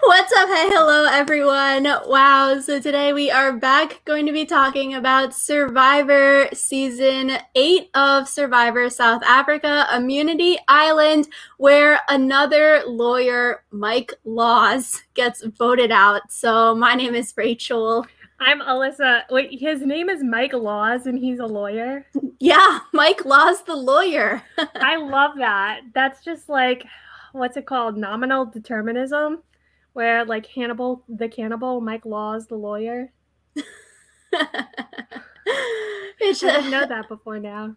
What's up? Hey, hello, everyone. Wow. So today we are back going to be talking about Survivor Season 8 of Survivor South Africa, Immunity Island, where another lawyer, Mike Laws, gets voted out. So my name is Rachel. I'm Alyssa. Wait, his name is Mike Laws and he's a lawyer? Yeah, Mike Laws, the lawyer. I love that. That's just like, what's it called? Nominal determinism, where like Hannibal the cannibal, Mike Laws the lawyer. It's, I didn't know that before now.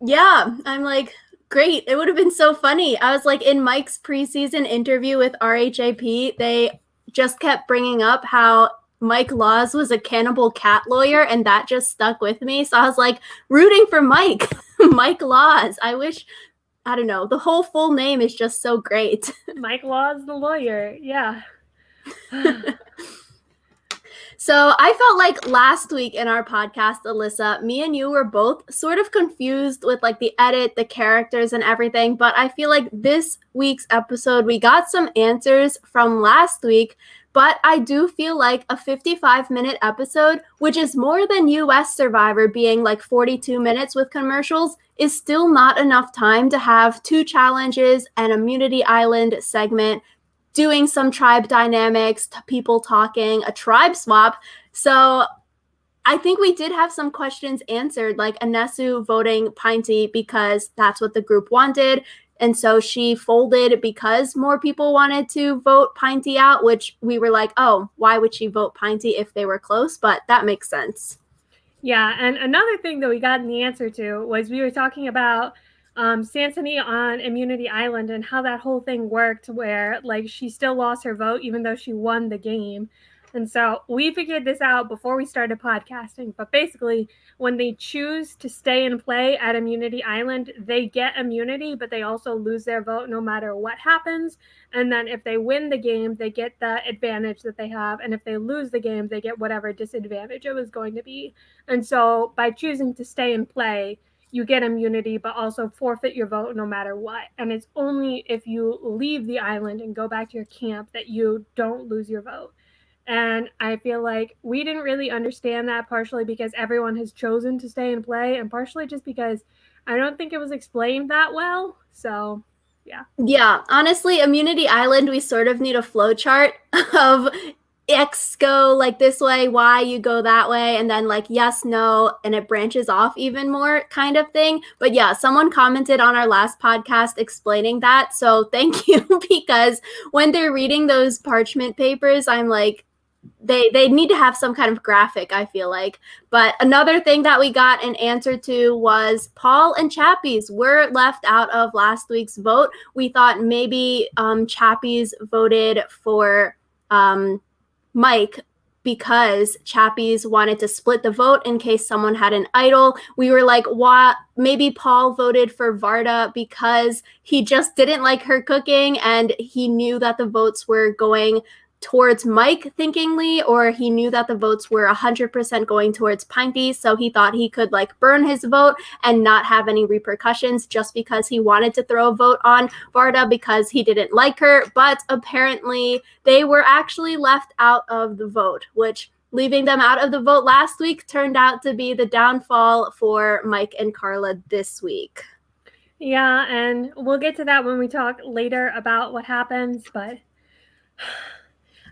yeah, I'm like, great. It would have been so funny. I was like, in Mike's preseason interview with RHAP, they just kept bringing up how Mike Laws was a cannibal cat lawyer, and that just stuck with me. So I was like, rooting for Mike, Mike Laws. I wish, I don't know, the whole full name is just so great. Mike Laws the lawyer. Yeah. So I felt like last week in our podcast, Alyssa, me and you were both sort of confused with like the edit, the characters, and everything. But I feel like this week's episode, we got some answers from last week. But I do feel like a 55-minute episode, which is more than US Survivor being like 42 minutes with commercials, is still not enough time to have two challenges, an Immunity Island segment, doing some tribe dynamics, people talking, a tribe swap. So I think we did have some questions answered, like Anesu voting Pinty because that's what the group wanted. And so she folded because more people wanted to vote Pinty out, which we were like, oh, why would she vote Pinty if they were close? But that makes sense. Yeah, and another thing that we got the answer to was we were talking about Sansony on Immunity Island and how that whole thing worked, where like she still lost her vote even though she won the game. And so we figured this out before we started podcasting. But basically, when they choose to stay and play at Immunity Island, they get immunity, but they also lose their vote no matter what happens. And then if they win the game, they get the advantage that they have. And if they lose the game, they get whatever disadvantage it was going to be. And so by choosing to stay and play, you get immunity, but also forfeit your vote no matter what. And it's only if you leave the island and go back to your camp that you don't lose your vote. And I feel like we didn't really understand that, partially because everyone has chosen to stay and play, and partially just because I don't think it was explained that well. So, yeah. Yeah, honestly, Immunity Island, we sort of need a flow chart of X go like this way, Y you go that way, and then like yes, no, and it branches off even more kind of thing. But yeah, someone commented on our last podcast explaining that. So thank you because when they're reading those parchment papers, I'm like, they need to have some kind of graphic, I feel like. But another thing that we got an answer to was Paul and Chappies were left out of last week's vote. We thought maybe Chappies voted for Mike because Chappies wanted to split the vote in case someone had an idol. We were like, what? Maybe Paul voted for Varda because he just didn't like her cooking and he knew that the votes were going towards Mike thinkingly, or he knew that the votes were 100% going towards Pinty, so he thought he could like burn his vote and not have any repercussions just because he wanted to throw a vote on Varda because he didn't like her. But apparently they were actually left out of the vote, which leaving them out of the vote last week turned out to be the downfall for Mike and Carla this week. Yeah, and we'll get to that when we talk later about what happens, but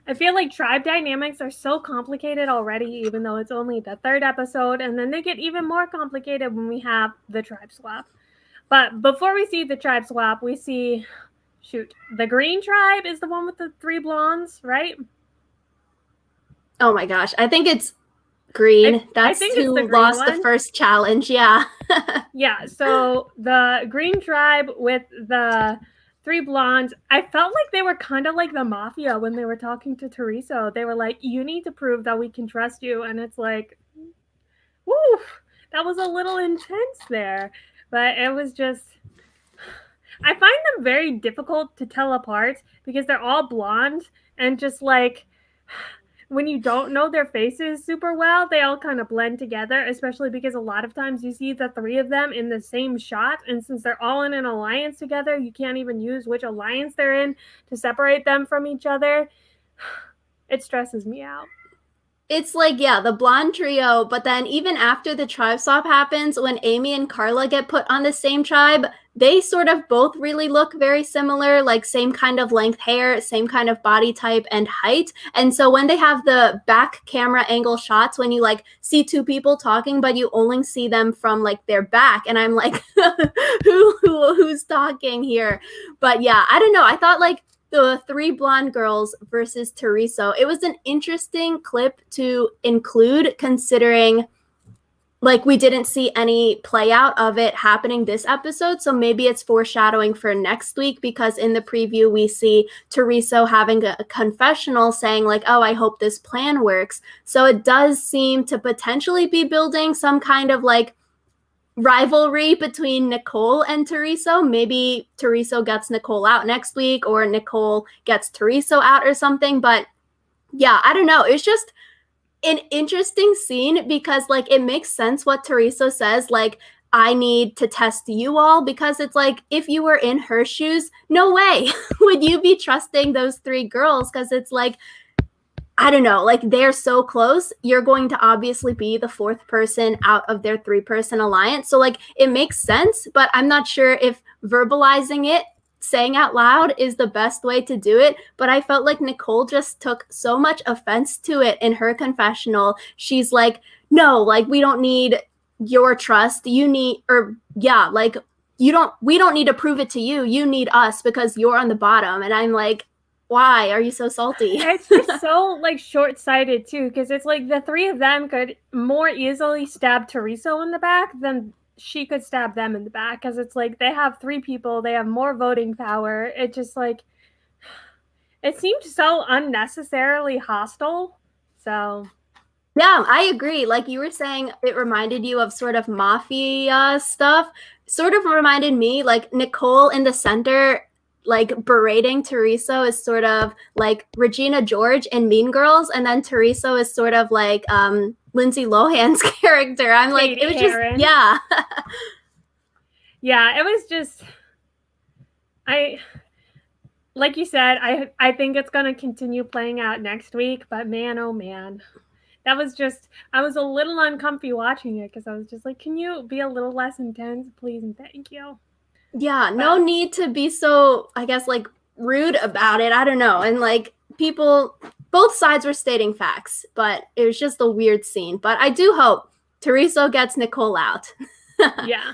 I feel like tribe dynamics are so complicated already, even though it's only the third episode, and then they get even more complicated when we have the tribe swap. But before we see the tribe swap, we see, the green tribe is the one with the three blondes, right? Oh my gosh, I think it's green. I That's think it's the who green lost the one. first challenge. Yeah. Yeah, so the green tribe with the three blondes, I felt like they were kind of like the mafia when they were talking to Teresa. They were like, you need to prove that we can trust you. And it's like, woo, that was a little intense there. But it was just, I find them very difficult to tell apart because they're all blonde and just like, when you don't know their faces super well, they all kind of blend together, especially because a lot of times you see the three of them in the same shot. And since they're all in an alliance together, you can't even use which alliance they're in to separate them from each other. It stresses me out. It's like, yeah, the blonde trio, but then even after the tribe swap happens, when Amy and Carla get put on the same tribe, they sort of both really look very similar, like same kind of length hair, same kind of body type and height. And so when they have the back camera angle shots, when you like see two people talking, but you only see them from like their back, and I'm like, who's talking here? But yeah, I don't know. I thought like the three blonde girls versus Teresa. It was an interesting clip to include, considering like we didn't see any play out of it happening this episode. So maybe it's foreshadowing for next week, because in the preview we see Teresa having a confessional saying like, oh, I hope this plan works. So it does seem to potentially be building some kind of like rivalry between Nicole and Teresa. Maybe Teresa gets Nicole out next week, or Nicole gets Teresa out or something. But yeah, I don't know. It's just an interesting scene, because like it makes sense what Teresa says, like, I need to test you all, because it's like if you were in her shoes, no way would you be trusting those three girls, because it's like, I don't know, like they're so close. You're going to obviously be the fourth person out of their 3-person alliance. So like it makes sense, but I'm not sure if verbalizing it, saying out loud, is the best way to do it. But I felt like Nicole just took so much offense to it in her confessional. She's like, no, like we don't need your trust. You need, or yeah, like we don't need to prove it to you. You need us because you're on the bottom. And I'm like, why are you so salty? It's just so like short-sighted too, because it's like the three of them could more easily stab Teresa in the back than she could stab them in the back, because it's like they have 3 people, they have more voting power. It just like, it seemed so unnecessarily hostile. So yeah, I agree. Like you were saying, it reminded you of sort of mafia stuff. Sort of reminded me, like Nicole in the center, like berating Teresa is sort of like Regina George in Mean Girls, and then Teresa is sort of like Lindsay Lohan's character. I'm like, Katie it was Heron. just, yeah. Yeah, it was just, like you said, I think it's going to continue playing out next week, but man, oh man. That was just, I was a little uncomfy watching it, because I was just like, can you be a little less intense, please and thank you. Yeah, no need to be so, I guess, like rude about it. I don't know. And like people, both sides were stating facts, but it was just a weird scene. But I do hope Teresa gets Nicole out. Yeah.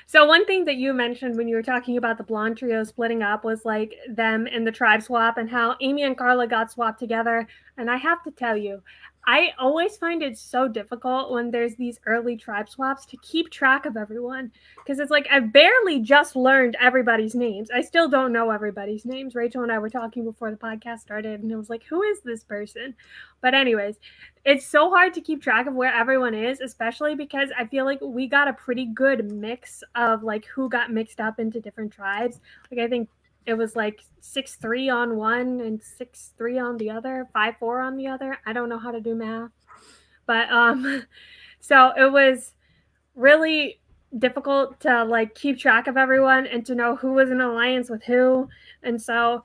So one thing that you mentioned when you were talking about the blonde trio splitting up was like them in the tribe swap, and how Amy and Carla got swapped together. And I have to tell you, I always find it so difficult when there's these early tribe swaps to keep track of everyone, because it's like I've barely just learned everybody's names. I still don't know everybody's names. Rachel and I were talking before the podcast started, and it was like, who is this person? But anyways, it's so hard to keep track of where everyone is, especially because I feel like we got a pretty good mix of like who got mixed up into different tribes. Like I think it was like 6-3 on one and 6-3 on the other, 5-4 on the other. I don't know how to do math. But so it was really difficult to like keep track of everyone and to know who was in alliance with who. And so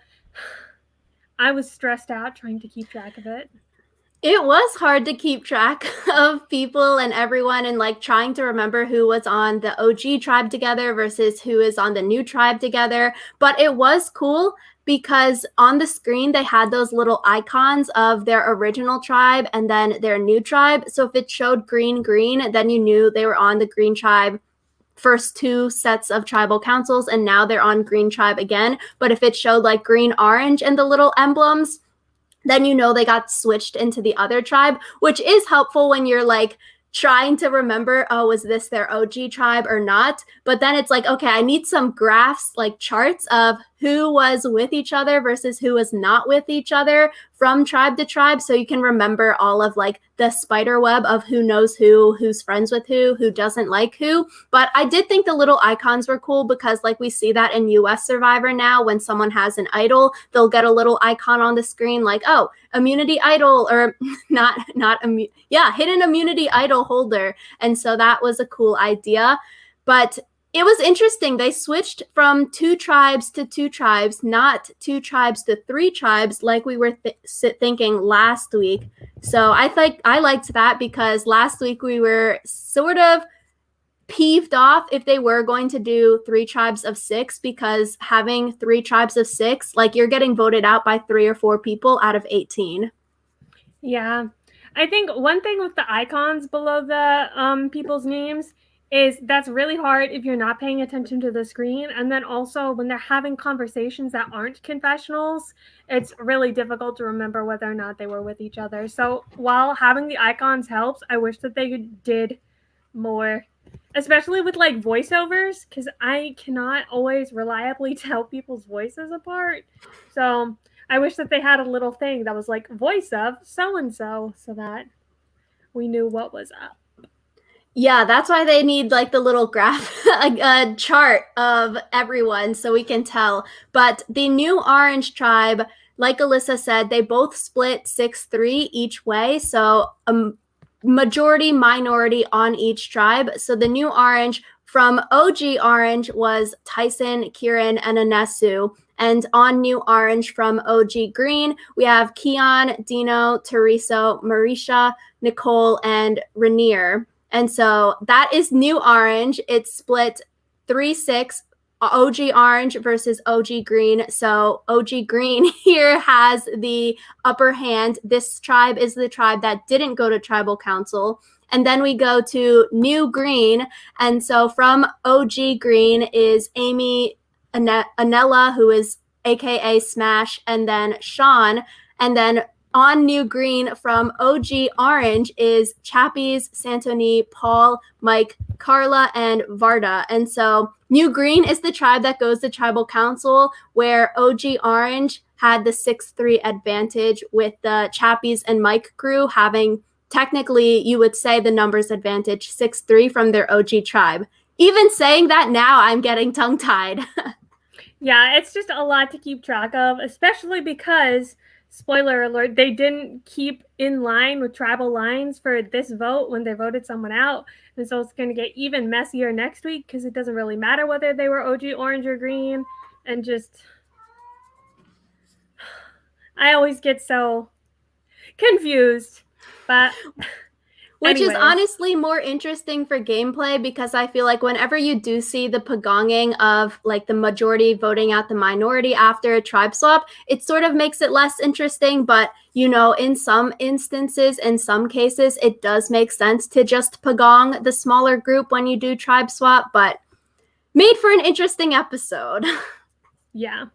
I was stressed out trying to keep track of it. It was hard to keep track of people and everyone, and like trying to remember who was on the OG tribe together versus who is on the new tribe together. But it was cool because on the screen they had those little icons of their original tribe and then their new tribe. So if it showed green, then you knew they were on the green tribe first 2 sets of tribal councils, and now they're on green tribe again. But if it showed like green, orange and the little emblems, then you know they got switched into the other tribe, which is helpful when you're like trying to remember, oh, is this their OG tribe or not? But then it's like, okay, I need some graphs, like charts of who was with each other versus who was not with each other from tribe to tribe, so you can remember all of like the spider web of who knows who, who's friends with who doesn't like who. But I did think the little icons were cool because like we see that in US Survivor now, when someone has an idol, they'll get a little icon on the screen like, oh, immunity idol, or hidden immunity idol holder. And so that was a cool idea. But it was interesting. They switched from 2 tribes to 2 tribes, not 2 tribes to 3 tribes like we were thinking last week. So I liked that because last week we were sort of peeved off if they were going to do 3 tribes of 6, because having 3 tribes of 6, like you're getting voted out by 3 or 4 people out of 18. Yeah. I think one thing with the icons below the people's names is that's really hard if you're not paying attention to the screen. And then also when they're having conversations that aren't confessionals, it's really difficult to remember whether or not they were with each other. So while having the icons helps, I wish that they did more, especially with like voiceovers, because I cannot always reliably tell people's voices apart. So I wish that they had a little thing that was like voice of so-and-so, so that we knew what was up. Yeah, that's why they need like the little graph, a chart of everyone so we can tell. But the new orange tribe, like Alyssa said, they both split 6-3 each way. So majority, minority on each tribe. So the new orange from OG orange was Tyson, Kieran, and Anesu. And on new orange from OG green, we have Keon, Dino, Teresa, Marisha, Nicole, and Rainier. And so that is new orange. It's split 3-6, OG orange versus OG green. So OG green here has the upper hand. This tribe is the tribe that didn't go to tribal council. And then we go to new green. And so from OG green is Amy, Anella, who is AKA Smash, and then Sean. And then on new green from OG orange is Chappies, Santoni, Paul, Mike, Carla, and Varda. And so new green is the tribe that goes to tribal council, where OG orange had the 6-3 advantage, with the Chappies and Mike crew having, technically you would say, the numbers advantage, 6-3 from their OG tribe. Even saying that now, I'm getting tongue-tied. Yeah, it's just a lot to keep track of, especially because, spoiler alert, they didn't keep in line with tribal lines for this vote when they voted someone out. And so it's going to get even messier next week because it doesn't really matter whether they were OG orange or green. And just, I always get so confused. But which is honestly more interesting for gameplay, because I feel like whenever you do see the pagonging of like the majority voting out the minority after a tribe swap, it sort of makes it less interesting. But, you know, in some instances, in some cases, it does make sense to just pagong the smaller group when you do tribe swap, but made for an interesting episode. Yeah.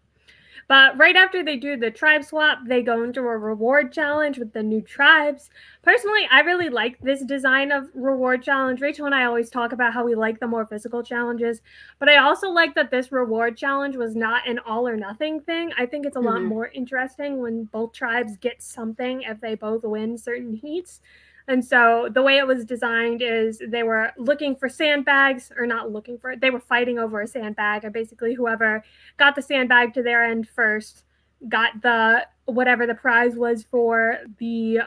But right after they do the tribe swap, they go into a reward challenge with the new tribes. Personally, I really like this design of reward challenge. Rachel and I always talk about how we like the more physical challenges, but I also like that this reward challenge was not an all or nothing thing. I think it's a lot more interesting when both tribes get something if they both win certain heats. And so the way it was designed is they were looking for sandbags, or not looking for it. They were fighting over a sandbag, and basically whoever got the sandbag to their end first got the whatever the prize was for the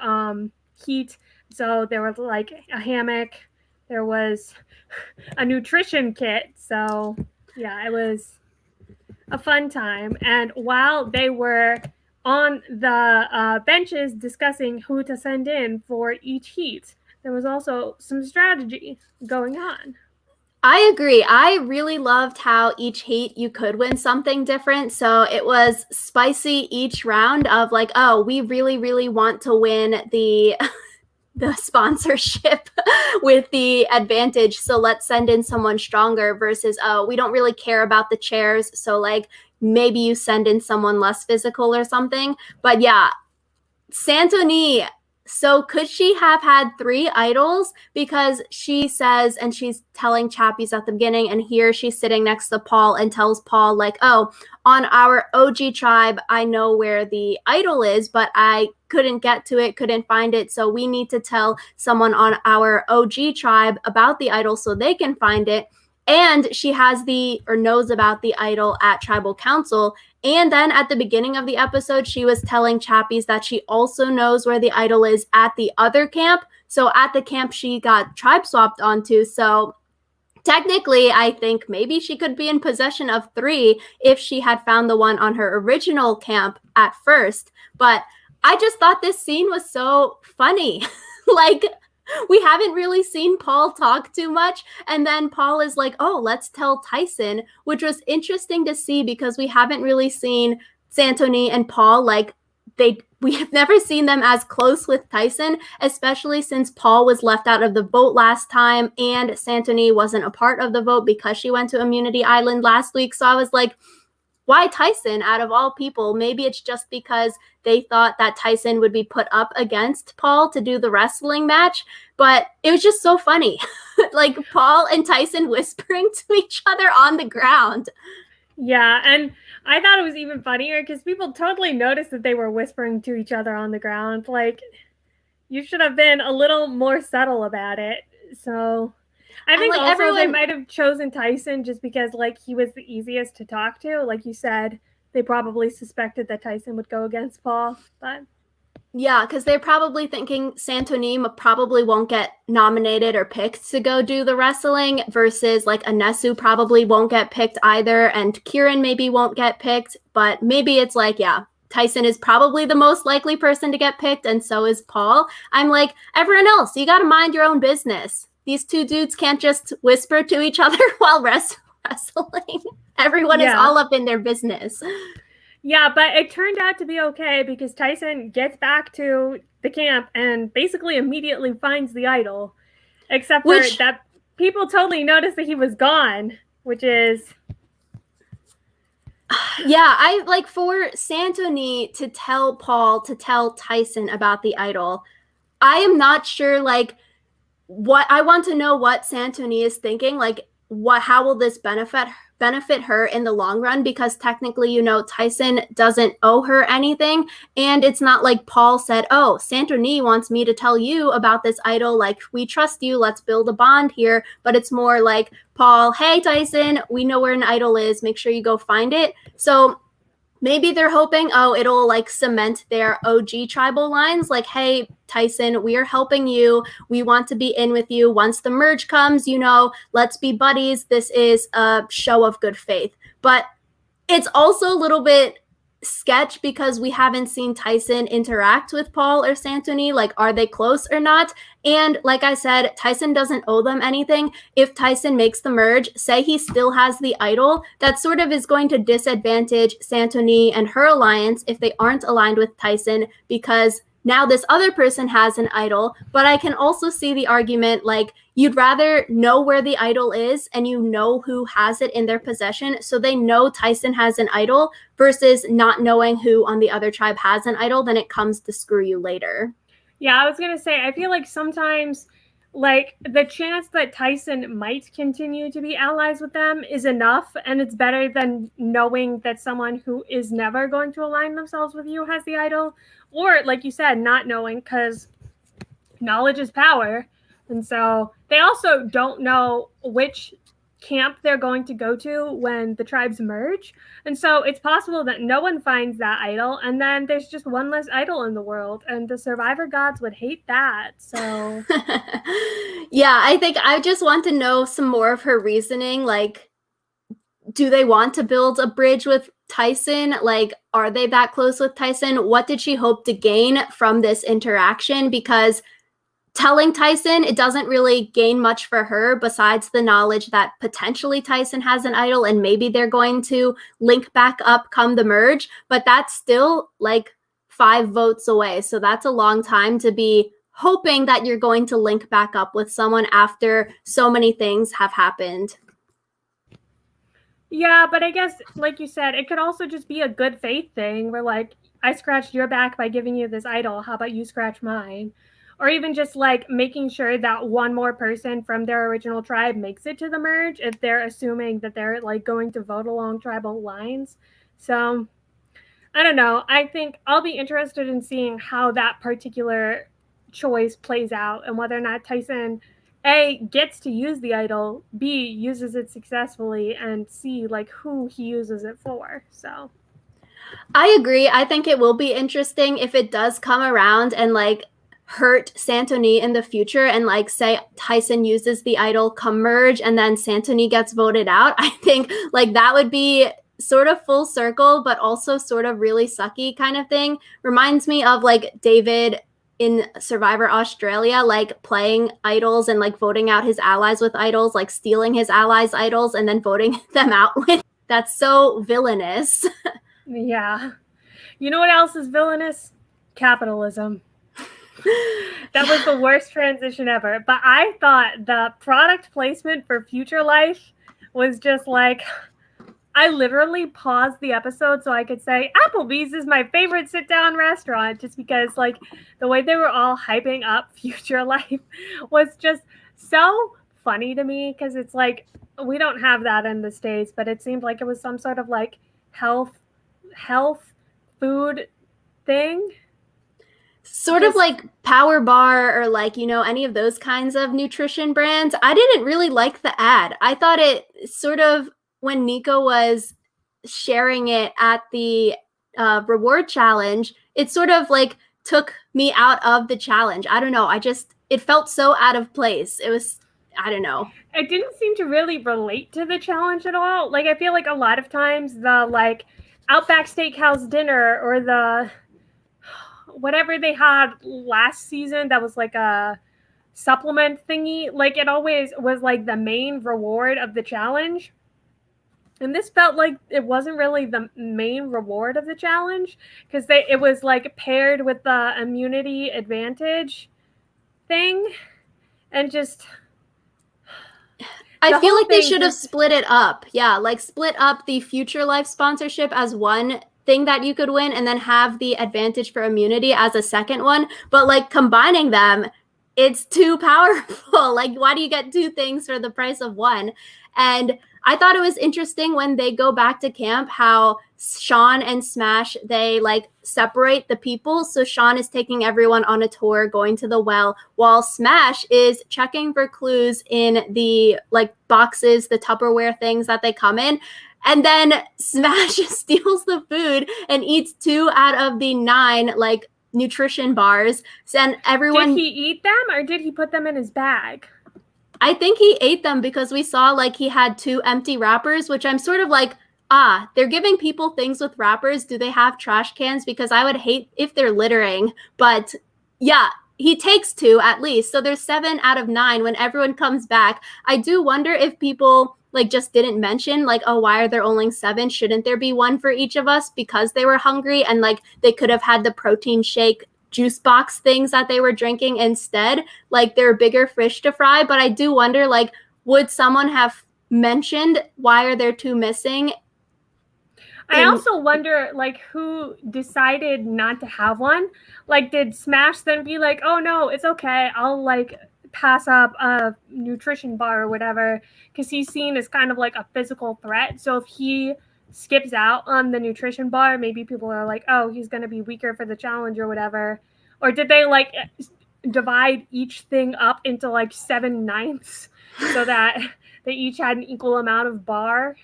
heat. So there was like a hammock, there was a nutrition kit. So yeah, it was a fun time. And while they were on the benches discussing who to send in for each heat, there was also some strategy going on. I agree. I really loved how each heat you could win something different. So it was spicy each round of like, oh, we really, really want to win the sponsorship with the advantage. So let's send in someone stronger, versus, oh, we don't really care about the chairs. So like maybe you send in someone less physical or something. But yeah, Santoni So could she have had 3 idols? Because she says, and she's telling Chappies at the beginning, and here she's sitting next to Paul and tells Paul, like, oh, on our OG tribe, I know where the idol is, but I couldn't get to it, couldn't find it. So we need to tell someone on our OG tribe about the idol so they can find it. And she has knows about the idol at tribal council. And then at the beginning of the episode, she was telling Chappies that she also knows where the idol is at the other camp. So at the camp she got tribe swapped onto. So technically, I think maybe she could be in possession of 3 if she had found the one on her original camp at first. But I just thought this scene was so funny. Like, we haven't really seen Paul talk too much. And then Paul is like, oh, let's tell Tyson, which was interesting to see because we haven't really seen Santoni and Paul like we have never seen them as close with Tyson, especially since Paul was left out of the vote last time and Santoni wasn't a part of the vote because she went to Immunity Island last week. So I was like, why Tyson out of all people? Maybe it's just because they thought that Tyson would be put up against Paul to do the wrestling match, but it was just so funny. Like Paul and Tyson whispering to each other on the ground. Yeah, and I thought it was even funnier because people totally noticed that they were whispering to each other on the ground. Like, you should have been a little more subtle about it. So I think like also they might have chosen Tyson just because like he was the easiest to talk to. Like you said, they probably suspected that Tyson would go against Paul, but yeah, because they're probably thinking Santoni probably won't get nominated or picked to go do the wrestling versus like Anesu probably won't get picked either, and Kieran maybe won't get picked, but maybe it's like, yeah, Tyson is probably the most likely person to get picked, and so is Paul. I'm like, everyone else, you got to mind your own business. These 2 dudes can't just whisper to each other while wrestling. Everyone is all up in their business. Yeah, but it turned out to be okay because Tyson gets back to the camp and basically immediately finds the idol. Except for that people totally noticed that he was gone, which is... Yeah, I like for Santoni to tell Paul to tell Tyson about the idol. I am not sure like what I want to know what Santoni is thinking, like how will this benefit her in the long run, because technically, you know, Tyson doesn't owe her anything, and it's not like Paul said, oh, Santoni wants me to tell you about this idol, like we trust you, let's build a bond here. But it's more like Paul, hey Tyson, we know where an idol is, make sure you go find it. So maybe they're hoping, oh, it'll like cement their OG tribal lines, like, hey, Tyson, we are helping you. We want to be in with you. Once the merge comes, you know, let's be buddies. This is a show of good faith. But it's also a little bit sketch because we haven't seen Tyson interact with Paul or Santoni. Like, are they close or not? And like I said, Tyson doesn't owe them anything. If Tyson makes the merge, say he still has the idol, that sort of is going to disadvantage Santoni and her alliance if they aren't aligned with Tyson, because now this other person has an idol. But I can also see the argument, like, you'd rather know where the idol is and you know who has it in their possession, so they know Tyson has an idol, versus not knowing who on the other tribe has an idol, then it comes to screw you later. Yeah, I was going to say, I feel like sometimes, like, the chance that Tyson might continue to be allies with them is enough, and it's better than knowing that someone who is never going to align themselves with you has the idol, or, like you said, not knowing, because knowledge is power. And so they also don't know which camp they're going to go to when the tribes merge. And so it's possible that no one finds that idol, and then there's just one less idol in the world, and the survivor gods would hate that. So yeah, I think I just want to know some more of her reasoning. Like, do they want to build a bridge with Tyson? Like, are they that close with Tyson? What did she hope to gain from this interaction? Because telling Tyson, it doesn't really gain much for her besides the knowledge that potentially Tyson has an idol and maybe they're going to link back up come the merge, but that's still like 5 votes away. So that's a long time to be hoping that you're going to link back up with someone after so many things have happened. Yeah, but I guess, like you said, it could also just be a good faith thing where, like, I scratched your back by giving you this idol. How about you scratch mine? Or even just like making sure that one more person from their original tribe makes it to the merge if they're assuming that they're like going to vote along tribal lines. So I don't know. I think I'll be interested in seeing how that particular choice plays out and whether or not Tyson A gets to use the idol, B uses it successfully, and C like who he uses it for. So I agree. I think it will be interesting if it does come around and like hurt Santoni in the future and like say Tyson uses the idol come merge and then Santoni gets voted out. I think like that would be sort of full circle, but also sort of really sucky kind of thing. Reminds me of like David in Survivor Australia, like playing idols and like voting out his allies with idols, like stealing his allies' idols and then voting them out with. That's so villainous. yeah. You know what else is villainous? Capitalism. That was the worst transition ever. But I thought the product placement for Future Life was just like, I literally paused the episode so I could say Applebee's is my favorite sit-down restaurant, just because like the way they were all hyping up Future Life was just so funny to me, because it's like we don't have that in the States, but it seemed like it was some sort of like health food thing. Sort of like Power Bar or like, you know, any of those kinds of nutrition brands. I didn't really like the ad. I thought it sort of, when Nico was sharing it at the reward challenge, it sort of like took me out of the challenge. I don't know. It felt so out of place. It was, I don't know. It didn't seem to really relate to the challenge at all. Like, I feel like a lot of times the like Outback Steakhouse dinner or the whatever they had last season that was like a supplement thingy, like it always was like the main reward of the challenge. And this felt like it wasn't really the main reward of the challenge, because it was like paired with the immunity advantage thing. And just I feel like they should have split it up. Yeah, like split up the Future Life sponsorship as one thing that you could win and then have the advantage for immunity as a second one. But like combining them, it's too powerful. Like, why do you get two things for the price of one? And I thought it was interesting when they go back to camp how Sean and Smash, they like separate the people. So Sean is taking everyone on a tour, going to the well, while Smash is checking for clues in the like boxes, the Tupperware things that they come in. And then Smash steals the food and eats 2 out of the 9 like nutrition bars. And everyone, did he eat them or did he put them in his bag? I think he ate them because we saw like he had 2 empty wrappers, which I'm sort of like, they're giving people things with wrappers. Do they have trash cans? Because I would hate if they're littering. But yeah, he takes 2 at least. So there's 7 out of 9 when everyone comes back. I do wonder if people like just didn't mention like, oh, why are there only 7? Shouldn't there be 1 for each of us because they were hungry and like they could have had the protein shake juice box things that they were drinking instead. Like they're bigger fish to fry. But I do wonder, like, would someone have mentioned why are there 2 missing? I also wonder, like, who decided not to have one? Like, did Smash then be like, oh, no, it's okay. I'll, like, pass up a nutrition bar or whatever, because he's seen as kind of like a physical threat. So if he skips out on the nutrition bar, maybe people are like, oh, he's going to be weaker for the challenge or whatever. Or did they, like, divide each thing up into, like, 7/9 so that they each had an equal amount of bar?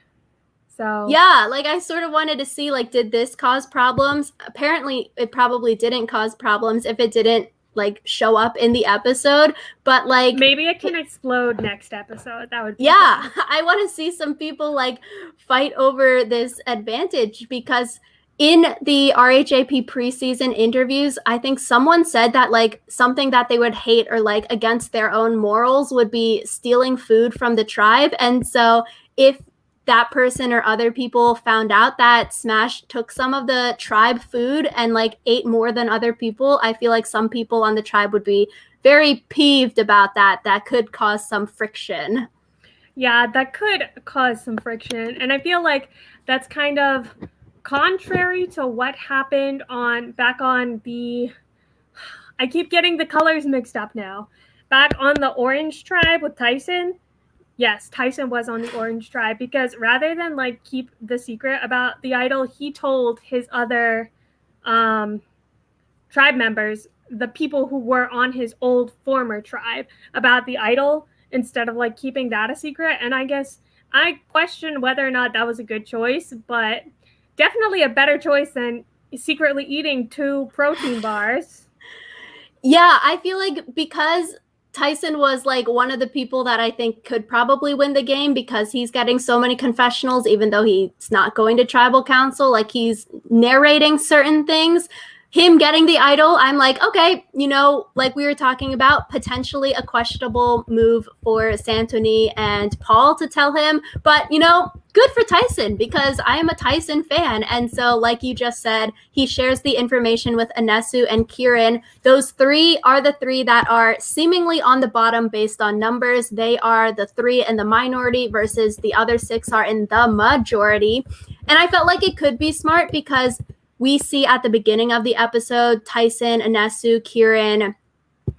So yeah, like I sort of wanted to see, like, did this cause problems? Apparently it probably didn't cause problems if it didn't like show up in the episode, but like maybe it can explode next episode. That would be yeah fun. I want to see some people like fight over this advantage, because in the RHAP preseason interviews, I think someone said that like something that they would hate or like against their own morals would be stealing food from the tribe. And so if that person or other people found out that Smash took some of the tribe food and like ate more than other people, I feel like some people on the tribe would be very peeved about that. That could cause some friction. Yeah, that could cause some friction. And I feel like that's kind of contrary to what happened back on the, I keep getting the colors mixed up now. Back on the Orange Tribe with Tyson, yes, Tyson was on the Orange Tribe, because rather than like keep the secret about the idol, he told his other tribe members, the people who were on his old former tribe, about the idol instead of like keeping that a secret. And I guess I question whether or not that was a good choice, but definitely a better choice than secretly eating 2 protein bars. Yeah, I feel like because Tyson was like one of the people that I think could probably win the game because he's getting so many confessionals, even though he's not going to tribal council, like he's narrating certain things. Him getting the idol, I'm like, okay, you know, like we were talking about, potentially a questionable move for Santoni and Paul to tell him. But, you know, good for Tyson because I am a Tyson fan. And so, like you just said, he shares the information with Anesu and Kieran. Those 3 are the 3 that are seemingly on the bottom based on numbers. They are the 3 in the minority versus the other 6 are in the majority. And I felt like it could be smart because we see at the beginning of the episode, Tyson, Anesu, Kieran,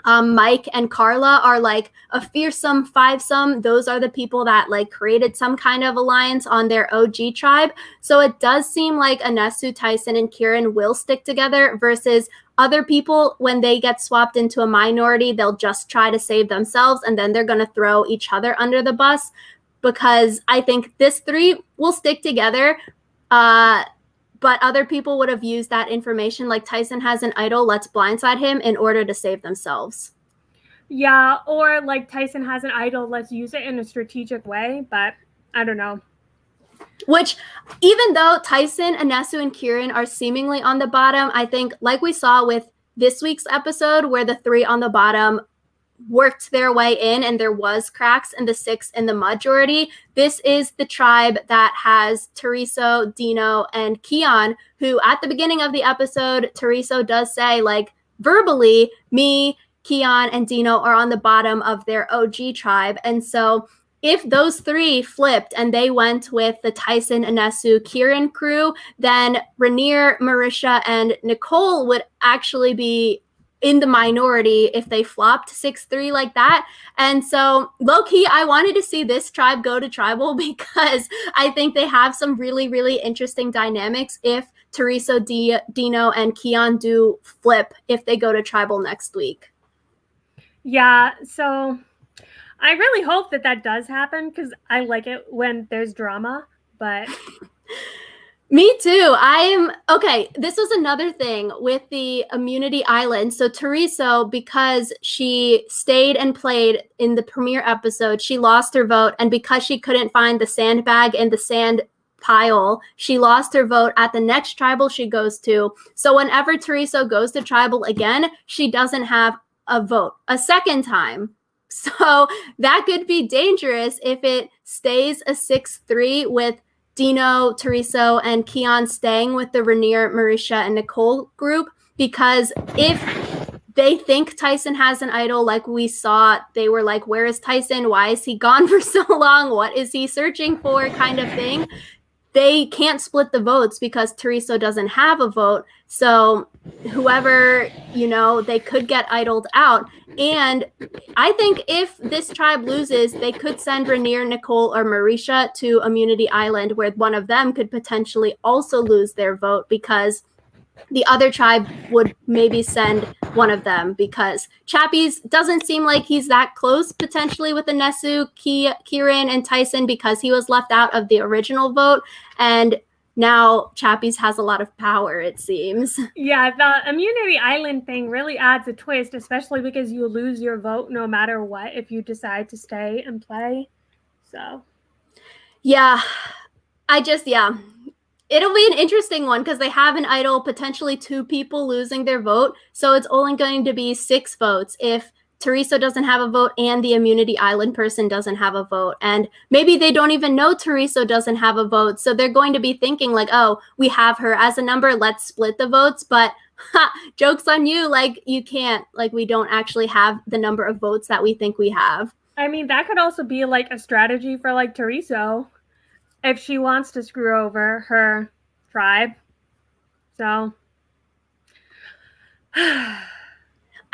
Mike, and Carla are like a fearsome 5-some. Those are the people that like created some kind of alliance on their OG tribe. So it does seem like Anesu, Tyson, and Kieran will stick together versus other people. When they get swapped into a minority, they'll just try to save themselves and then they're going to throw each other under the bus, because I think this 3 will stick together. But other people would have used that information, like Tyson has an idol, let's blindside him, in order to save themselves. Yeah, or like Tyson has an idol, let's use it in a strategic way, but I don't know. Which, even though Tyson, Anesu, and Kieran are seemingly on the bottom, I think, like we saw with this week's episode, where the 3 on the bottom worked their way in and there was cracks in the 6 in the majority. This is the tribe that has Teresa, Dino, and Keon, who at the beginning of the episode, Teresa does say, like, verbally, me, Keon, and Dino are on the bottom of their OG tribe. And so if those 3 flipped and they went with the Tyson, Anesu, Kieran crew, then Rainier, Marisha, and Nicole would actually be in the minority if they flopped 6-3 like that. And so low-key, I wanted to see this tribe go to tribal because I think they have some really, really interesting dynamics if Teresa, Dino, and Keon do flip if they go to tribal next week. Yeah, so I really hope that does happen because I like it when there's drama, but... Me too. Okay. This was another thing with the Immunity Island. So Teresa, because she stayed and played in the premiere episode, she lost her vote. And because she couldn't find the sandbag in the sand pile, she lost her vote at the next tribal she goes to. So whenever Teresa goes to tribal again, she doesn't have a vote a second time. So that could be dangerous if it stays a 6-3 with Dino, Teresa, and Keon staying with the Rainier, Marisha, and Nicole group, because if they think Tyson has an idol, like we saw, they were like, where is Tyson? Why is he gone for so long? What is he searching for? Kind of thing. They can't split the votes because Teresa doesn't have a vote. So whoever, they could get idoled out. And I think if this tribe loses, they could send Rainier, Nicole, or Marisha to Immunity Island, where one of them could potentially also lose their vote because the other tribe would maybe send one of them, because Chappie's doesn't seem like he's that close potentially with Anesu, Kieran, and Tyson, because he was left out of the original vote. And now Chappie's has a lot of power, it seems. Yeah, the Immunity Island thing really adds a twist, especially because you lose your vote no matter what if you decide to stay and play. So. Yeah, it'll be an interesting one because they have an idol, potentially 2 people losing their vote. So it's only going to be 6 votes if Teresa doesn't have a vote and the Immunity Island person doesn't have a vote. And maybe they don't even know Teresa doesn't have a vote. So they're going to be thinking like, oh, we have her as a number, let's split the votes. But joke's on you, like you can't, like we don't actually have the number of votes that we think we have. I mean, that could also be like a strategy for like Teresa if she wants to screw over her tribe. So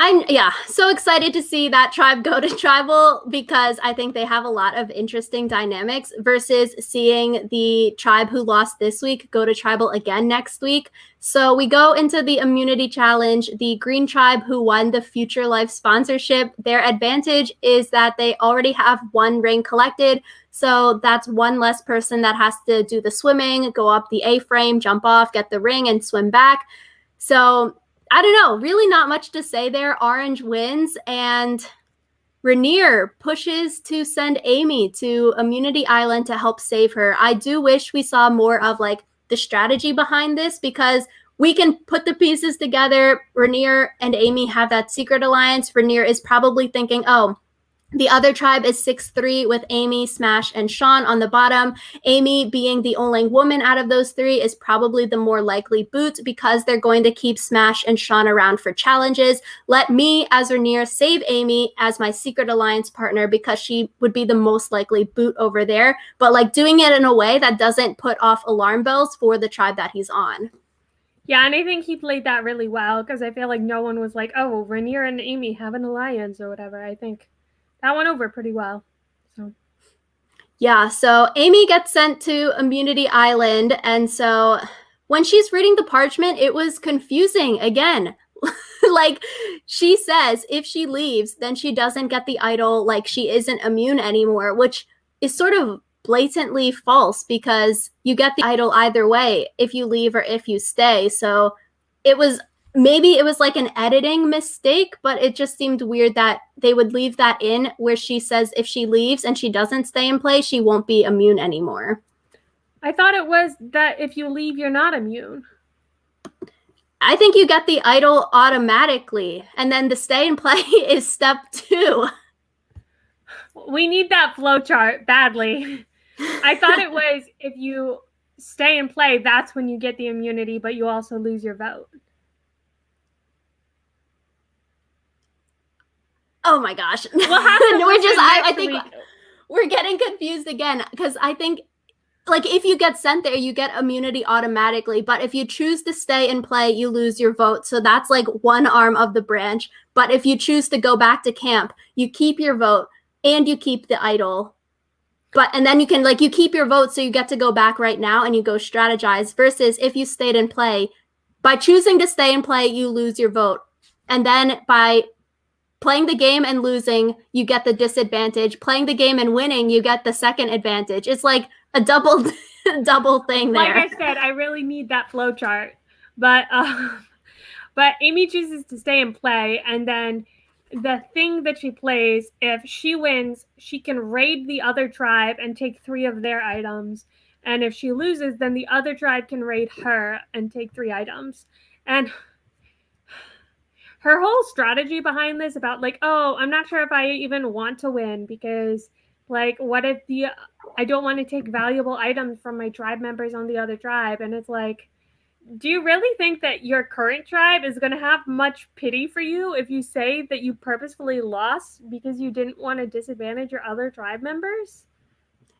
I'm so excited to see that tribe go to tribal because I think they have a lot of interesting dynamics versus seeing the tribe who lost this week go to tribal again next week. So we go into the immunity challenge. The green tribe who won the Future Life sponsorship, their advantage is that they already have one ring collected. So that's one less person that has to do the swimming, go up the A-frame, jump off, get the ring, and swim back. So I don't know, really not much to say there. Orange wins, and Rainier pushes to send Amy to Immunity Island to help save her. I do wish we saw more of like the strategy behind this because we can put the pieces together. Rainier and Amy have that secret alliance. Rainier is probably thinking, oh, the other tribe is 6'3" with Amy, Smash, and Sean on the bottom. Amy, being the only woman out of those three, is probably the more likely boot because they're going to keep Smash and Sean around for challenges. Let me, as Rainier, save Amy as my secret alliance partner because she would be the most likely boot over there, but like doing it in a way that doesn't put off alarm bells for the tribe that he's on. Yeah, and I think he played that really well because I feel like no one was like, oh, Rainier and Amy have an alliance or whatever. I think that went over pretty well. So Amy gets sent to Immunity Island, and so when she's reading the parchment, it was confusing again. Like, she says if she leaves, then she doesn't get the idol, like she isn't immune anymore, which is sort of blatantly false because you get the idol either way, if you leave or if you stay. So maybe it was like an editing mistake, but it just seemed weird that they would leave that in where she says if she leaves and she doesn't stay in play, she won't be immune anymore. I thought it was that if you leave, you're not immune. I think you get the idol automatically, and then the stay in play is step 2. We need that flowchart badly. I thought it was if you stay in play, that's when you get the immunity, but you also lose your vote. Oh my gosh. I think we're getting confused again because I think like if you get sent there, you get immunity automatically, but if you choose to stay and play, you lose your vote. So that's like one arm of the branch. But if you choose to go back to camp, you keep your vote and you keep the idol. And then you can you keep your vote, so you get to go back right now and you go strategize, versus if you stayed and play, by choosing to stay and play, you lose your vote. And then by playing the game and losing, you get the disadvantage. Playing the game and winning, you get the second advantage. It's like a double thing there. Like I said, I really need that flow chart. But Amy chooses to stay and play, and then the thing that she plays, if she wins, she can raid the other tribe and take 3 of their items. And if she loses, then the other tribe can raid her and take 3 items. And her whole strategy behind this about oh, I'm not sure if I even want to win because what if I don't want to take valuable items from my tribe members on the other tribe? And it's like, do you really think that your current tribe is going to have much pity for you if you say that you purposefully lost because you didn't want to disadvantage your other tribe members?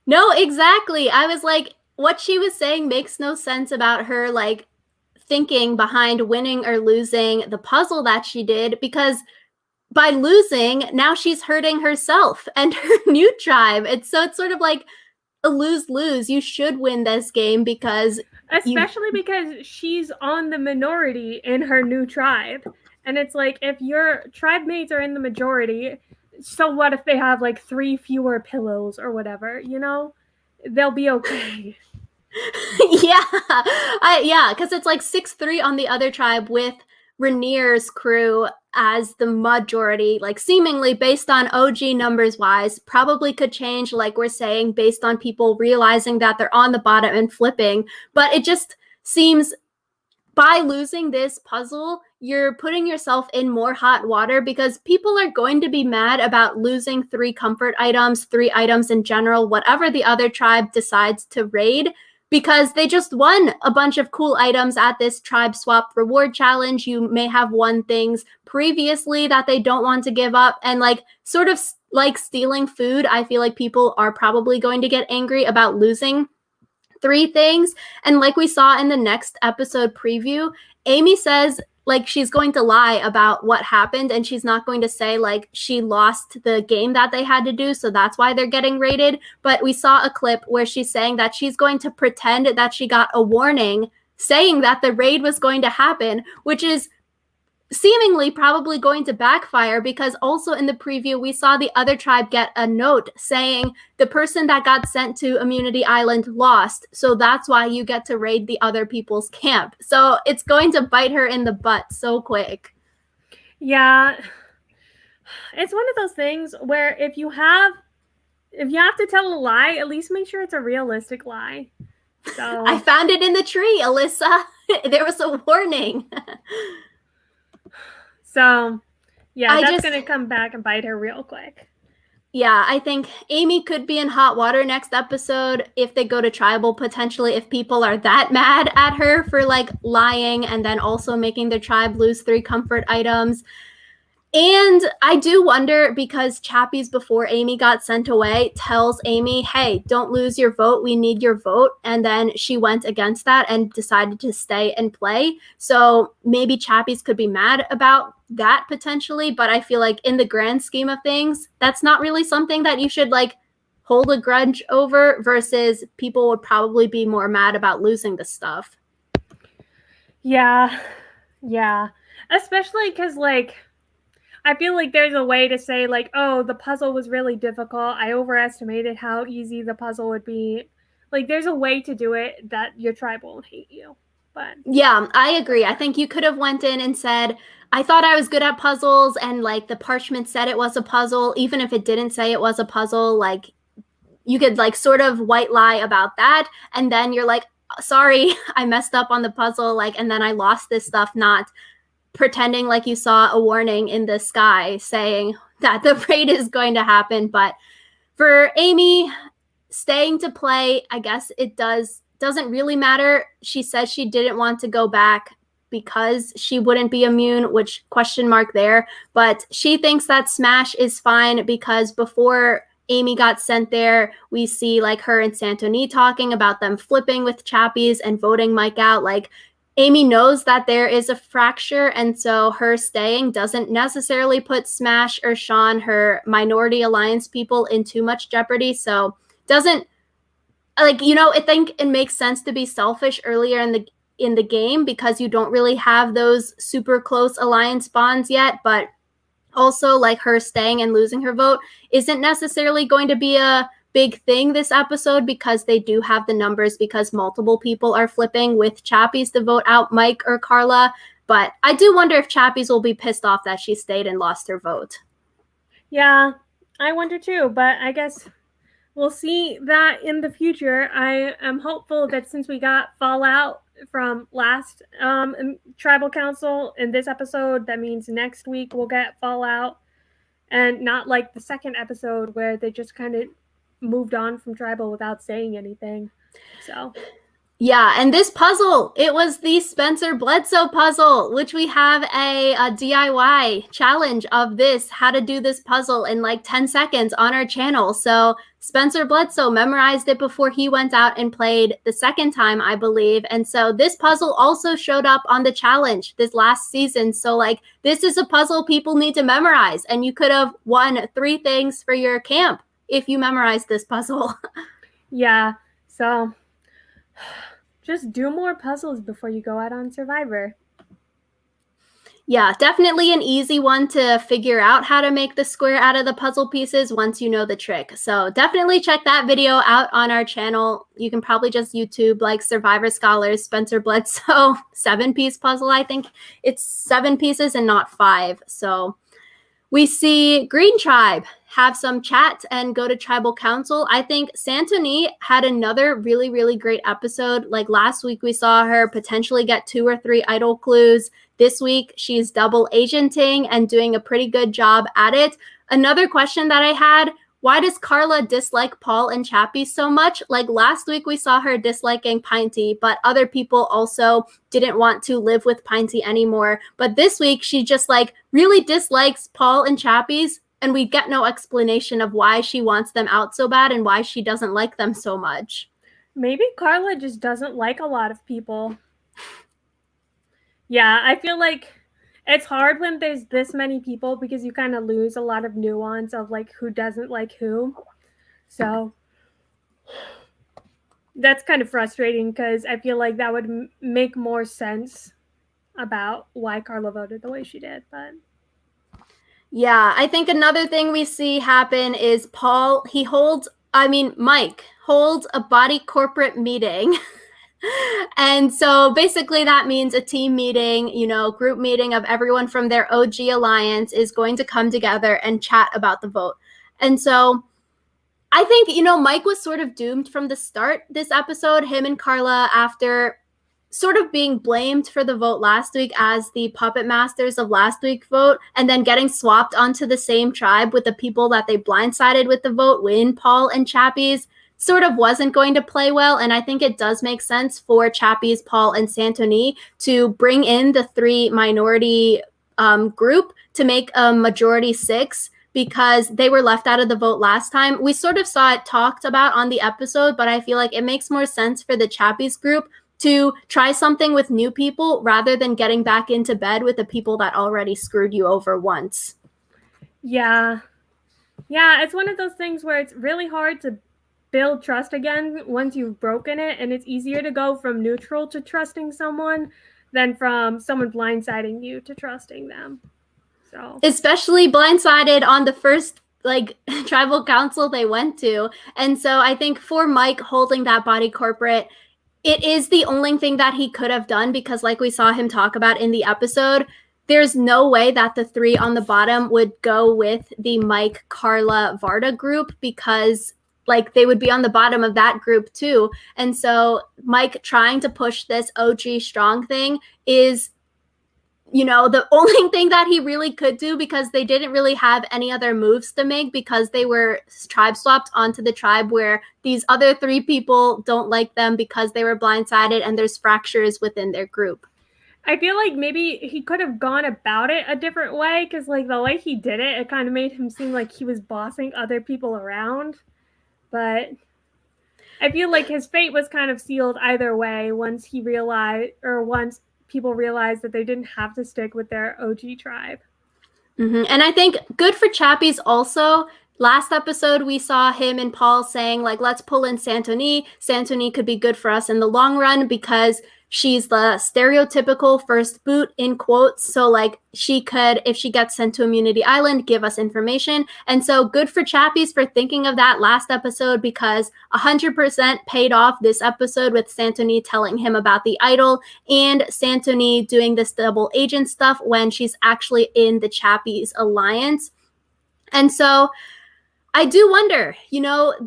No, exactly. I was like, what she was saying makes no sense about her thinking behind winning or losing the puzzle that she did, because by losing, now she's hurting herself and her new tribe. It's sort of like a lose-lose. You should win this game because because she's on the minority in her new tribe. And it's like, if your tribe mates are in the majority, so what if they have 3 fewer pillows or whatever, they'll be okay. Because it's 6-3 on the other tribe with Rainier's crew as the majority, seemingly based on OG numbers wise, probably could change, like we're saying, based on people realizing that they're on the bottom and flipping. But it just seems by losing this puzzle, you're putting yourself in more hot water because people are going to be mad about losing 3 comfort items, 3 items in general, whatever the other tribe decides to raid, because they just won a bunch of cool items at this tribe swap reward challenge. You may have won things previously that they don't want to give up. And sort of like stealing food, I feel like people are probably going to get angry about losing 3 things. And like we saw in the next episode preview, Amy says like she's going to lie about what happened, and she's not going to say like she lost the game that they had to do, so that's why they're getting raided. But we saw a clip where she's saying that she's going to pretend that she got a warning saying that the raid was going to happen, which is seemingly probably going to backfire, because also in the preview we saw the other tribe get a note saying the person that got sent to Immunity Island lost, so that's why you get to raid the other people's camp. So it's going to bite her in the butt so quick. Yeah, it's one of those things where if you have to tell a lie, at least make sure it's a realistic lie. So I found it in the tree, Alyssa. There was a warning. So, yeah, that's going to come back and bite her real quick. Yeah, I think Amy could be in hot water next episode if they go to tribal, potentially, if people are that mad at her for like lying and then also making the tribe lose 3 comfort items. And I do wonder, because Chappies, before Amy got sent away, tells Amy, hey, don't lose your vote. We need your vote. And then she went against that and decided to stay and play. So maybe Chappies could be mad about that potentially. But I feel like in the grand scheme of things, that's not really something that you should like hold a grudge over, versus people would probably be more mad about losing the stuff. Yeah. Especially because like, I feel like there's a way to say like, oh, the puzzle was really difficult. I overestimated how easy the puzzle would be. Like, there's a way to do it that your tribe won't hate you. But yeah, I agree. I think you could have went in and said, I thought I was good at puzzles, and like the parchment said it was a puzzle, even if it didn't say it was a puzzle. Like you could like sort of white lie about that, and then you're like, sorry, I messed up on the puzzle, like, and then I lost this stuff, not pretending like you saw a warning in the sky saying that the raid is going to happen. But for Amy staying to play, I guess it doesn't really matter. She says she didn't want to go back because she wouldn't be immune, which question mark there. But she thinks that Smash is fine, because before Amy got sent there, we see like her and Santoni talking about them flipping with Chappies and voting Mike out. Like Amy knows that there is a fracture, and so her staying doesn't necessarily put Smash or Sean, her minority alliance people, in too much jeopardy. So doesn't, like, you know, I think it makes sense to be selfish earlier in the game because you don't really have those super close alliance bonds yet. But also, like, her staying and losing her vote isn't necessarily going to be a big thing this episode, because they do have the numbers, because multiple people are flipping with Chappies to vote out Mike or Carla. But I do wonder if Chappies will be pissed off that she stayed and lost her vote. Yeah, I wonder too, but I guess we'll see that in the future. I am hopeful that since we got fallout from last tribal council in this episode, that means next week we'll get fallout, and not like the second episode where they just kind of moved on from tribal without saying anything. So yeah, and this puzzle, it was the Spencer Bledsoe puzzle, which we have a DIY challenge of this, how to do this puzzle in like 10 seconds on our channel. So Spencer Bledsoe memorized it before he went out and played the second time, I believe. And so this puzzle also showed up on the challenge this last season. So like, this is a puzzle people need to memorize, and you could have won 3 things for your camp if you memorized this puzzle. Yeah, so just do more puzzles before you go out on Survivor. Yeah, definitely an easy one to figure out how to make the square out of the puzzle pieces once you know the trick. So definitely check that video out on our channel. You can probably just YouTube like Survivor Scholars Spencer Bledsoe 7-piece puzzle. I think it's 7 pieces and not 5. So we see Green Tribe have some chat and go to tribal council. I think Santoni had another really, really great episode. Like last week, we saw her potentially get 2 or 3 idol clues. This week, she's double agenting and doing a pretty good job at it. Another question that I had, why does Carla dislike Paul and Chappie so much? Like last week, we saw her disliking Pinty, but other people also didn't want to live with Pinty anymore. But this week, she just like really dislikes Paul and Chappie's, and we get no explanation of why she wants them out so bad and why she doesn't like them so much. Maybe Carla just doesn't like a lot of people. Yeah, I feel like it's hard when there's this many people because you kind of lose a lot of nuance of like who doesn't like who. So that's kind of frustrating because I feel like that would make more sense about why Carla voted the way she did. But Yeah, I think another thing we see happen is Mike holds a body corporate meeting. And so basically that means a team meeting, group meeting of everyone from their OG alliance is going to come together and chat about the vote. And so I think, Mike was sort of doomed from the start this episode, him and Carla, after sort of being blamed for the vote last week as the puppet masters of last week's vote, and then getting swapped onto the same tribe with the people that they blindsided with the vote when Paul and Chappie's sort of wasn't going to play well. And I think it does make sense for Chappie's, Paul, and Santoni to bring in the three minority group to make a majority 6, because they were left out of the vote last time. We sort of saw it talked about on the episode, but I feel like it makes more sense for the Chappie's group to try something with new people rather than getting back into bed with the people that already screwed you over once. yeah, it's one of those things where it's really hard to build trust again once you've broken it, and it's easier to go from neutral to trusting someone than from someone blindsiding you to trusting them. So especially blindsided on the first tribal council they went to. And so I think for Mike holding that body corporate, it is the only thing that he could have done, because like we saw him talk about in the episode, there's no way that the three on the bottom would go with the Mike, Carla, Varda group, because they would be on the bottom of that group too. And so Mike trying to push this OG strong thing is the only thing that he really could do, because they didn't really have any other moves to make, because they were tribe swapped onto the tribe where these other three people don't like them because they were blindsided and there's fractures within their group. I feel like maybe he could have gone about it a different way, because the way he did it, it kind of made him seem like he was bossing other people around. But I feel like his fate was kind of sealed either way once people realized that they didn't have to stick with their OG tribe. Mm-hmm. And I think good for Chappie's also. Last episode, we saw him and Paul saying, let's pull in Santoni. Santoni could be good for us in the long run because she's the stereotypical first boot, in quotes. So, she could, if she gets sent to Immunity Island, give us information. And so good for Chappie's for thinking of that last episode, because 100% paid off this episode with Santoni telling him about the idol and Santoni doing this double agent stuff when she's actually in the Chappie's alliance. And so I do wonder,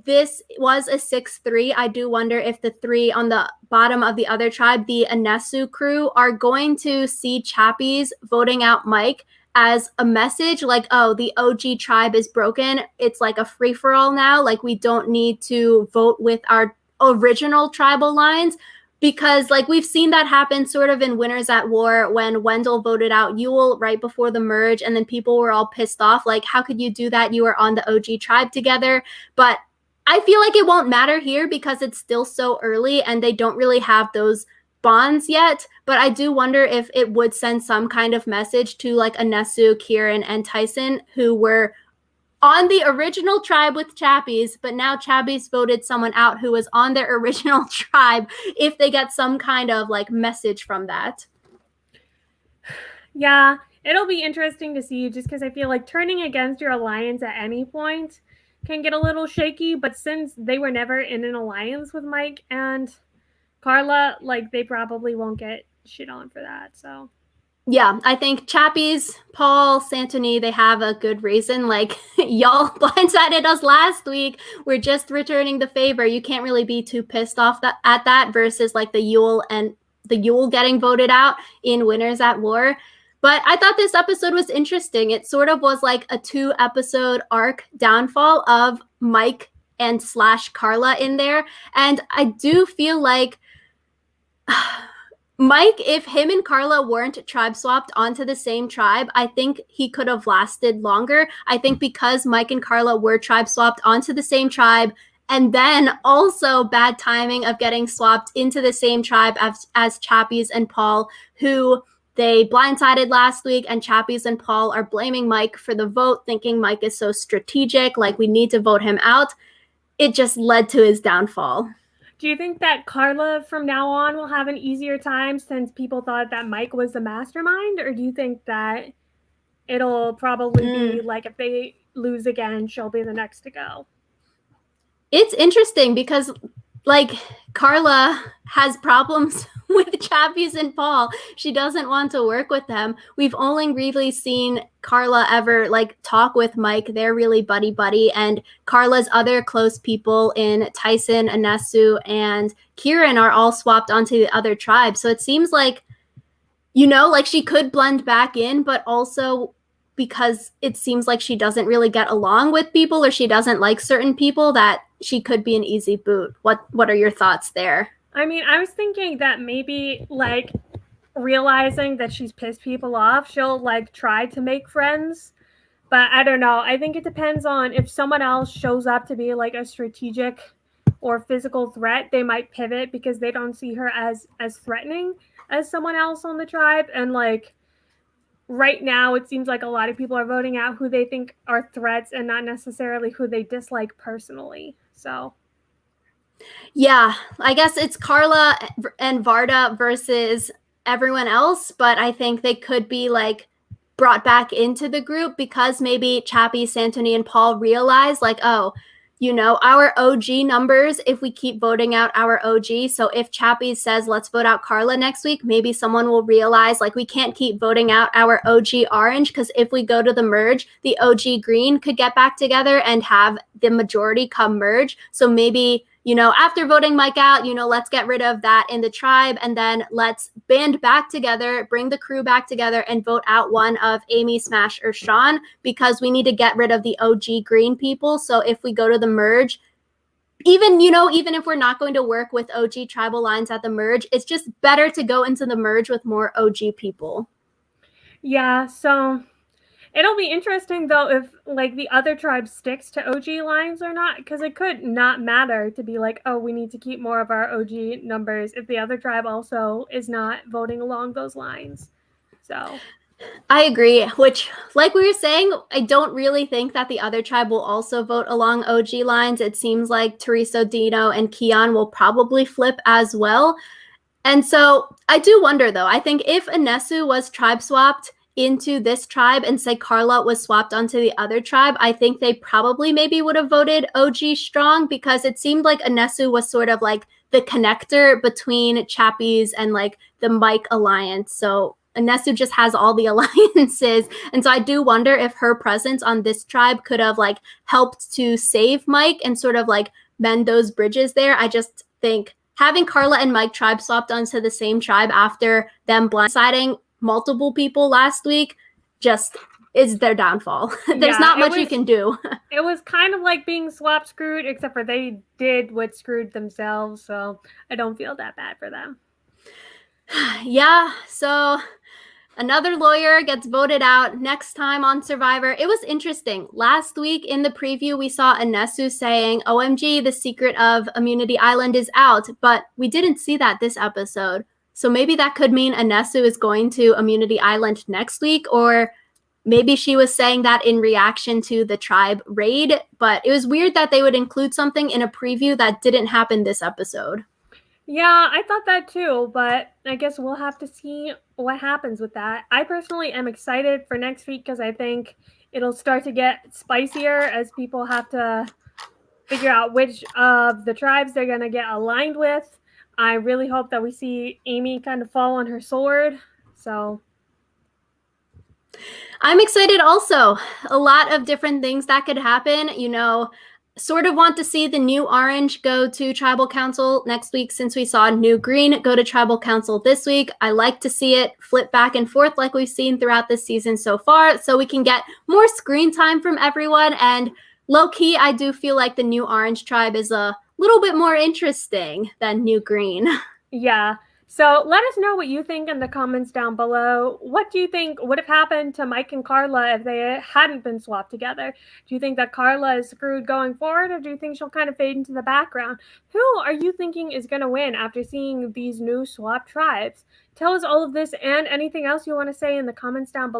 this was a 6-3. I do wonder if the three on the bottom of the other tribe, the Anesu crew, are going to see Chappie's voting out Mike as a message oh, the OG tribe is broken. It's like a free-for-all now. We don't need to vote with our original tribal lines. Because we've seen that happen sort of in Winners at War when Wendell voted out Yule right before the merge, and then people were all pissed off. How could you do that? You were on the OG tribe together. But I feel like it won't matter here because it's still so early and they don't really have those bonds yet. But I do wonder if it would send some kind of message to Anesu, Kieran, and Tyson, who were on the original tribe with Chappie's, but now Chappie's voted someone out who was on their original tribe, if they get some kind of message from that. Yeah, it'll be interesting to see, just because I feel like turning against your alliance at any point can get a little shaky, but since they were never in an alliance with Mike and Carla, they probably won't get shit on for that. So yeah, I think Chappie's, Paul, Santoni, they have a good reason. Y'all blindsided us last week. We're just returning the favor. You can't really be too pissed off at that versus the Yule getting voted out in Winners at War. But I thought this episode was interesting. It sort of was a 2-episode arc downfall of Mike and / Carla in there. And I do feel like Mike, if him and Carla weren't tribe swapped onto the same tribe, I think he could have lasted longer. I think because Mike and Carla were tribe swapped onto the same tribe, And then also bad timing of getting swapped into the same tribe as Chappies and Paul, who they blindsided last week, and Chappies and Paul are blaming Mike for the vote, thinking Mike is so strategic, like we need to vote him out. It just led to his downfall. Do you think that Carla from now on will have an easier time since people thought that Mike was the mastermind? Or do you think that it'll probably be like if they lose again, she'll be the next to go? It's interesting because like Carla has problems with Chappies and Paul. She doesn't want to work with them. We've only really seen Carla ever like talk with Mike. They're really buddy, and Carla's other close people in Tyson, Anesu, and Kieran are all swapped onto the other tribe. So it seems like, like she could blend back in, but also because it seems like she doesn't really get along with people or she doesn't like certain people, that she could be an easy boot. What are your thoughts there? I mean, I was thinking that maybe like realizing that she's pissed people off, she'll like try to make friends. But I don't know. I think it depends on if someone else shows up to be like a strategic or physical threat, they might pivot because they don't see her as threatening as someone else on the tribe. And like right now, it seems like a lot of people are voting out who they think are threats and not necessarily who they dislike personally. So yeah, I guess it's Carla and Varda versus everyone else, but I think they could be like brought back into the group because maybe Chappie, Santoni, and Paul realize like, oh, our OG numbers, if we keep voting out our OG. So if Chappie says, let's vote out Carla next week, maybe someone will realize like we can't keep voting out our OG orange because if we go to the merge, the OG green could get back together and have the majority come merge. So maybe, after voting Mike out, let's get rid of that in the tribe and then let's band back together, bring the crew back together and vote out one of Amy, Smash, or Sean because we need to get rid of the OG green people. So if we go to the merge, even if we're not going to work with OG tribal lines at the merge, it's just better to go into the merge with more OG people. Yeah, so it'll be interesting though if like the other tribe sticks to OG lines or not, because it could not matter to be like, oh, we need to keep more of our OG numbers if the other tribe also is not voting along those lines. So I agree, which, like we were saying, I don't really think that the other tribe will also vote along OG lines. It seems like Teresa, Dino, and Keon will probably flip as well. And so I do wonder, though, I think if Anesu was tribe swapped into this tribe and say Carla was swapped onto the other tribe, I think they probably maybe would have voted OG strong because it seemed like Anesu was sort of like the connector between Chappies and like the Mike alliance. So Anesu just has all the alliances. And so I do wonder if her presence on this tribe could have like helped to save Mike and sort of like mend those bridges there. I just think having Carla and Mike tribe swapped onto the same tribe after them blindsiding multiple people last week just is their downfall. There's not much you can do. It was kind of like being swap screwed, except for they did what screwed themselves. So I don't feel that bad for them. Yeah, so another lawyer gets voted out next time on Survivor. It was interesting. Last week in the preview, we saw Anesu saying, OMG, the secret of Immunity Island is out, but we didn't see that this episode. So maybe that could mean Anesu is going to Immunity Island next week, or maybe she was saying that in reaction to the tribe raid, but it was weird that they would include something in a preview that didn't happen this episode. Yeah, I thought that too, but I guess we'll have to see what happens with that. I personally am excited for next week because I think it'll start to get spicier as people have to figure out which of the tribes they're going to get aligned with. I really hope that we see Amy kind of fall on her sword. So I'm excited also. A lot of different things that could happen. Sort of want to see the new orange go to tribal council next week since we saw new green go to tribal council this week. I like to see it flip back and forth like we've seen throughout this season so far so we can get more screen time from everyone. And low key, I do feel like the new orange tribe is a little bit more interesting than new green. Yeah. So let us know what you think in the comments down below. What do you think would have happened to Mike and Carla if they hadn't been swapped together? Do you think that Carla is screwed going forward, or do you think she'll kind of fade into the background? Who are you thinking is going to win after seeing these new swap tribes? Tell us all of this and anything else you want to say in the comments down below.